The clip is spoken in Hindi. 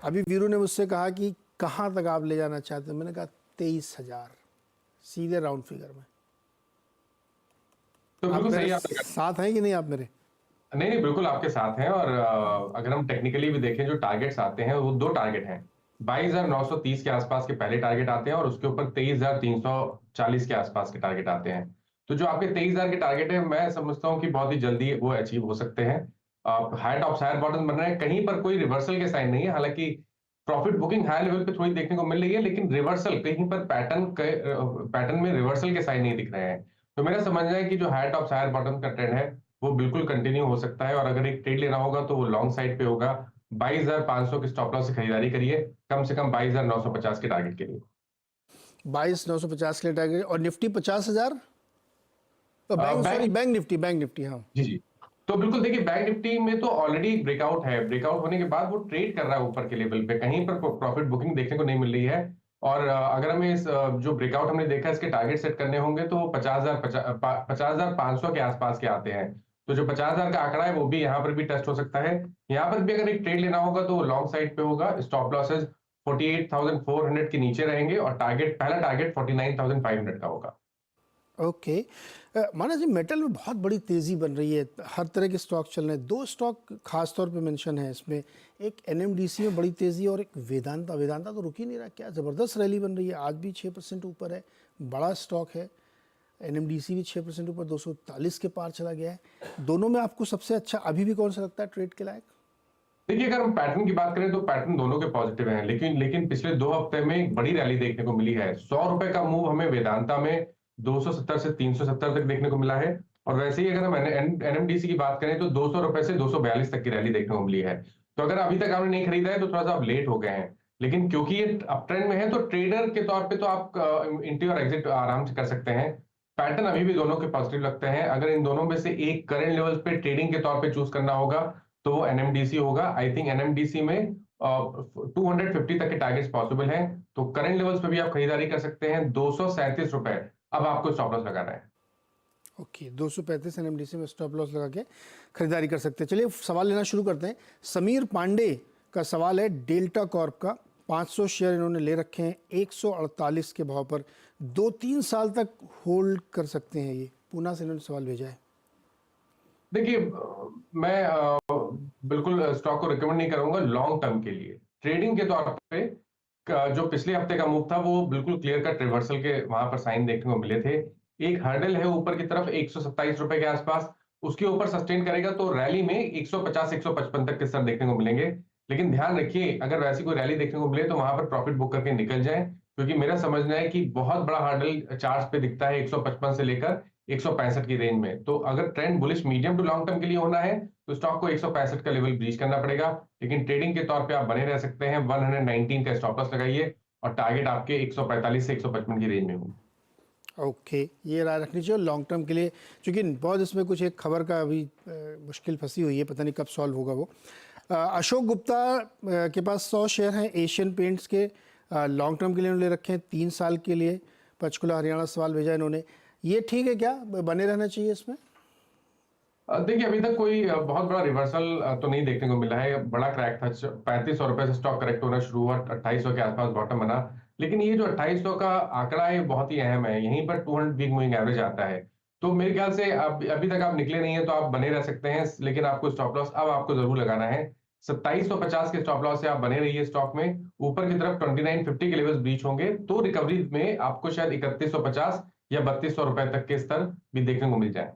अभी वीरू ने मुझसे कहा कि कहाँ तक आप ले जाना चाहते हैं, मैंने कहा 23,000 सीधे राउंड फिगर में। तो आप बिल्कुल मेरे सही आपने कहा। साथ हैं कि नहीं आप मेरे? नहीं, नहीं, बिल्कुल आपके साथ हैं और अगर हम टेक्निकली भी देखें जो टारगेट्स आते हैं वो 2 टारगेट हैं। 22,930 के आसपास के पहले टारगेट आते हैं और उसके ऊपर 23,340 के आसपास के टारगेट आते हैं। तो जो आपके 23,000 के टारगेट है मैं समझता हूँ कि बहुत ही जल्दी वो अचीव हो सकते हैं। हाई टॉप हायर बॉटम बन रहे हैं, कहीं पर कोई रिवर्सल के साइन नहीं है। हालाँकि प्रॉफिट बुकिंग हाई लेवल पे थोड़ी देखने को मिल रही है, लेकिन रिवर्सल कहीं पर पैटर्न में रिवर्सल के साइन नहीं दिख रहे हैं। तो मेरा समझना है कि जो हाई टॉप हायर बॉटम का ट्रेंड है वो बिल्कुल कंटिन्यू हो सकता है और अगर एक ट्रेड लेना होगा तो वो लॉन्ग साइड पे होगा। 22,500 के स्टॉप लॉस से खरीदारी करिए, कम से कम 22,950 के टारगेट के लिए। 22,950 के लिए टारगेट, और निफ्टी 50,000, तो bank, sorry, bank bank Nifty, हाँ। जी, जी। तो बिल्कुल देखिए बैंक निफ्टी में तो ऑलरेडी एक ब्रेकआउट है। ब्रेकआउट होने के बाद वो ट्रेड कर रहा है ऊपर के लेवल पे, कहीं पर प्रॉफिट बुकिंग देखने को नहीं मिल रही है। और अगर हमें इस जो ब्रेकआउट हमने देखा है इसके टारगेट सेट करने होंगे तो 50,500 के आसपास के आते हैं। तो जो 50,000 का आंकड़ा है वो भी यहाँ पर भी टेस्ट हो सकता है। यहाँ पर भी अगर एक ट्रेड लेना होगा तो वो लॉन्ग साइड पे होगा। स्टॉप लॉसेस 48,400 के नीचे रहेंगे और पहला टारगेट 49,500 का होगा। ओके। माना जी, मेटल में बहुत बड़ी तेज़ी बन रही है, हर तरह के स्टॉक चल रहे हैं। दो स्टॉक खास तौर पे मेंशन है इसमें, एक एनएमडीसी में बड़ी तेज़ी और एक वेदांता। वेदांता तो रुक ही नहीं रहा, क्या ज़बरदस्त रैली बन रही है, आज भी 6% ऊपर है, बड़ा स्टॉक है। एनएमडीसी भी 6% ऊपर, 240 के पार चला गया है। दोनों में आपको सबसे अच्छा अभी भी कौन सा लगता है ट्रेड के लायक? देखिए, अगर हम पैटर्न की बात करें तो पैटर्न दोनों के पॉजिटिव हैं, लेकिन लेकिन पिछले 2 हफ्ते में एक बड़ी रैली देखने को मिली है। ₹100 का मूव हमें वेदांता में 270 से 370 तक देखने को मिला है और वैसे ही अगर हम एनएमडीसी की बात करें तो ₹200 से 242 तक की रैली देखने को मिली है। तो अगर अभी तक आपने नहीं खरीदा है तो थोड़ा-सा आप लेट हो गए हैं। लेकिन क्योंकि ये अप ट्रेंड में है तो ट्रेडर के तौर पे तो आप एंट्री और एग्जिट आराम से कर सकते हैं। पैटर्न अभी भी दोनों के पॉजिटिव लगते हैं। अगर इन दोनों में से एक करंट लेवल्स पे ट्रेडिंग के तौर पे चूज़ करना होगा तो वो एनएमडीसी होगा। आई थिंक एनएमडीसी में 250 तक के टारगेट्स पॉसिबल हैं। तो करंट लेवल्स पे भी आप खरीदारी कर सकते हैं। ₹237 अब आपको स्टॉप लॉस लगाना है। ओके, 235 एनएमडीसी में स्टॉप लॉस लगा के खरीदारी कर सकते हैं। चलिए सवाल लेना शुरू करते हैं। समीर पांडे का सवाल है डेल्टा कॉर्प का। 500 शेयर इन्होंने ले रखे हैं 148 के भाव पर, 2-3 साल तक होल्ड कर सकते हैं ये। पूना से इन्होंने सवाल भेजा है। देखिए मैं बिल्कुल स्टॉक को रिकमेंड नहीं करूंगा लॉन्ग टर्म के लिए। ट्रेडिंग के तौर पे जो पिछले हफ्ते का मूव था वो बिल्कुल क्लियर कट रिवर्सल के वहां पर साइन देखने को मिले थे। एक हर्डल है ऊपर की तरफ ₹127 के आसपास, उसके ऊपर सस्टेन करेगा तो रैली में 150-155 तक के स्तर देखने को मिलेंगे। लेकिन ध्यान रखिए अगर वैसी कोई रैली देखने को मिले तो वहां पर प्रॉफिट बुक करके निकल जाए, क्योंकि मेरा समझना है कि बहुत बड़ा हर्डल चार्ट पे दिखता है 155 से लेकर 165 की रेंज में। तो अगर trend bullish medium to long term के लिए होना है तो स्टॉक को 165 का लेवल ब्रीच करना पड़ेगा। लेकिन ट्रेडिंग के तौर पे आप बने रह सकते हैं। 119 का स्टॉप लॉस लगाइए और टारगेट आपके 145 से 155 की रेंज में होंगे। ओके, ये राय रखनी चाहिए लॉन्ग टर्म के लिए, क्योंकि बहुत इसमें कुछ एक खबर का अभी मुश्किल फंसी हुई है, पता नहीं कब सॉल्व होगा वो। अशोक गुप्ता के पास 100 शेयर हैं एशियन पेंट्स के, लॉन्ग टर्म के लिए उन्होंने ले रखे हैं 3 साल के लिए। पंचकुला हरियाणा सवाल भेजा इन्होंने, ये ठीक है क्या, बने रहना चाहिए इसमें? देखिए अभी तक कोई बहुत बड़ा रिवर्सल तो नहीं देखने को मिला है। बड़ा क्रैक था, ₹3500 से स्टॉक करेक्ट होना शुरू हुआ, 2800 के आसपास बॉटम बना। लेकिन ये जो 2800 का आंकड़ा है बहुत ही अहम है, यहीं पर 200 वीक मूविंग एवरेज आता है। तो मेरे ख्याल से अभी तक आप निकले नहीं है तो आप बने रह सकते हैं, लेकिन आपको स्टॉप लॉस अब आपको जरूर लगाना है। 2750 के स्टॉप लॉस से आप बने रहिए स्टॉक में। ऊपर की तरफ 2950 के लेवल्स ब्रीच होंगे तो रिकवरी में आपको शायद 3150 या ₹3200 तक के स्तर भी देखने को मिल जाए।